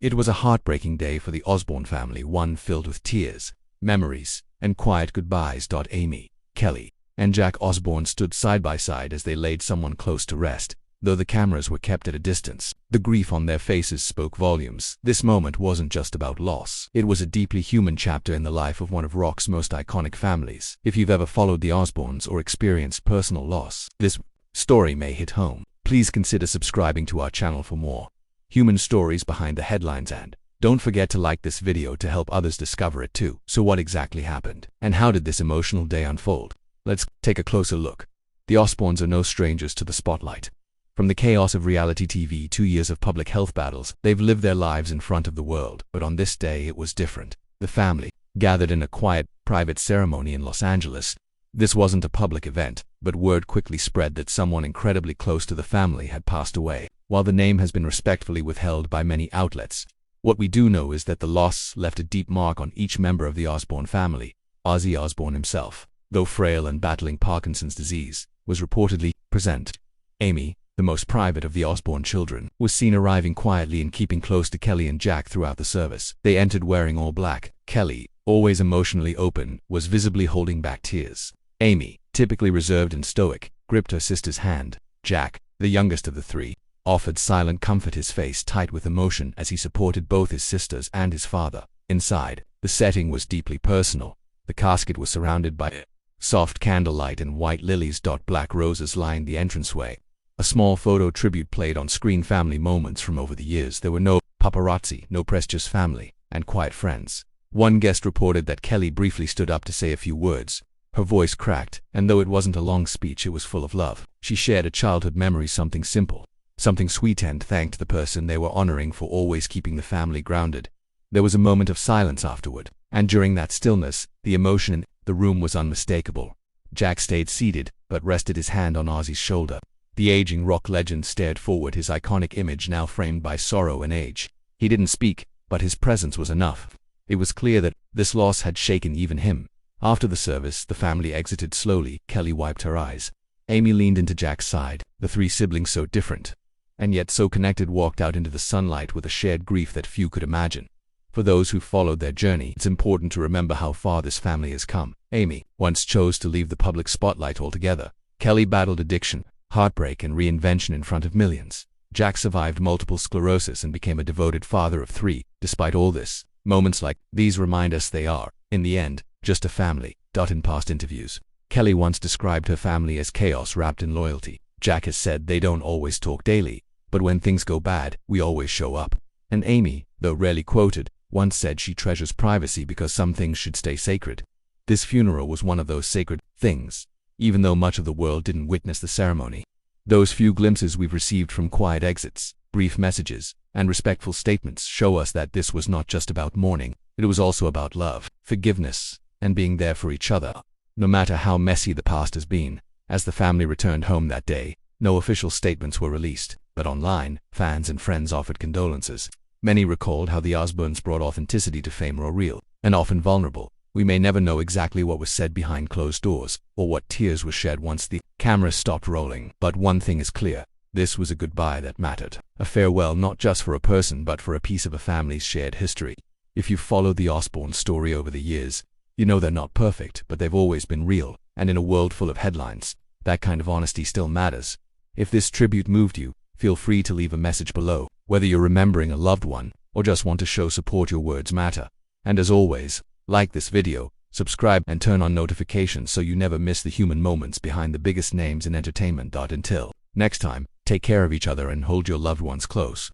It was a heartbreaking day for the Osbourne family, one filled with tears, memories, and quiet goodbyes. Aimee, Kelly, and Jack Osbourne stood side by side as they laid someone close to rest. Though the cameras were kept at a distance, the grief on their faces spoke volumes. This moment wasn't just about loss. It was a deeply human chapter in the life of one of rock's most iconic families. If you've ever followed the Osbournes or experienced personal loss, this story may hit home. Please consider subscribing to our channel for more human stories behind the headlines, and don't forget to like this video to help others discover it too. So what exactly happened, and how did this emotional day unfold? Let's take a closer look. The Osbournes are no strangers to the spotlight. From the chaos of reality TV, 2 years of public health battles, they've lived their lives in front of the world. But on this day it was different. The family gathered in a quiet, private ceremony in Los Angeles. This wasn't a public event, but word quickly spread that someone incredibly close to the family had passed away. While the name has been respectfully withheld by many outlets, what we do know is that the loss left a deep mark on each member of the Osbourne family. Ozzy Osbourne himself, though frail and battling Parkinson's disease, was reportedly present. Aimee, the most private of the Osbourne children, was seen arriving quietly and keeping close to Kelly and Jack throughout the service. They entered wearing all black. Kelly, always emotionally open, was visibly holding back tears. Aimee, typically reserved and stoic, gripped her sister's hand. Jack, the youngest of the three, offered silent comfort, his face tight with emotion as he supported both his sisters and his father. Inside, the setting was deeply personal. The casket was surrounded by soft candlelight and white lilies. Black roses lined the entranceway. A small photo tribute played on screen. Family moments from over the years. There were no paparazzi, no press, just family and quiet friends. One guest reported that Kelly briefly stood up to say a few words. Her voice cracked, and though it wasn't a long speech, it was full of love. She shared a childhood memory, something simple, something sweet, and thanked the person they were honoring for always keeping the family grounded. There was a moment of silence afterward, and during that stillness, the emotion in the room was unmistakable. Jack stayed seated, but rested his hand on Ozzy's shoulder. The aging rock legend stared forward, his iconic image now framed by sorrow and age. He didn't speak, but his presence was enough. It was clear that this loss had shaken even him. After the service, the family exited slowly. Kelly wiped her eyes. Aimee leaned into Jack's side. The three siblings, so different and yet so connected, walked out into the sunlight with a shared grief that few could imagine. For those who followed their journey, it's important to remember how far this family has come. Aimee once chose to leave the public spotlight altogether. Kelly battled addiction, heartbreak, and reinvention in front of millions. Jack survived multiple sclerosis and became a devoted father of three. Despite all this, moments like these remind us they are, in the end, just a family. In past interviews, Kelly once described her family as chaos wrapped in loyalty. Jack has said they don't always talk daily, but when things go bad, we always show up. And Aimee, though rarely quoted, once said she treasures privacy because some things should stay sacred. This funeral was one of those sacred things, even though much of the world didn't witness the ceremony. Those few glimpses we've received from quiet exits, brief messages, and respectful statements show us that this was not just about mourning. It was also about love, forgiveness, and being there for each other, no matter how messy the past has been. As the family returned home that day, no official statements were released, but online, fans and friends offered condolences. Many recalled how the Osbournes brought authenticity to fame, raw, real, and often vulnerable. We may never know exactly what was said behind closed doors, or what tears were shed once the camera stopped rolling. But one thing is clear: this was a goodbye that mattered. A farewell not just for a person, but for a piece of a family's shared history. If you've followed the Osbourne story over the years, you know they're not perfect, but they've always been real. And in a world full of headlines, that kind of honesty still matters. If this tribute moved you, feel free to leave a message below. Whether you're remembering a loved one, or just want to show support, your words matter. And as always, like this video, subscribe, and turn on notifications so you never miss the human moments behind the biggest names in entertainment. Until next time, take care of each other and hold your loved ones close.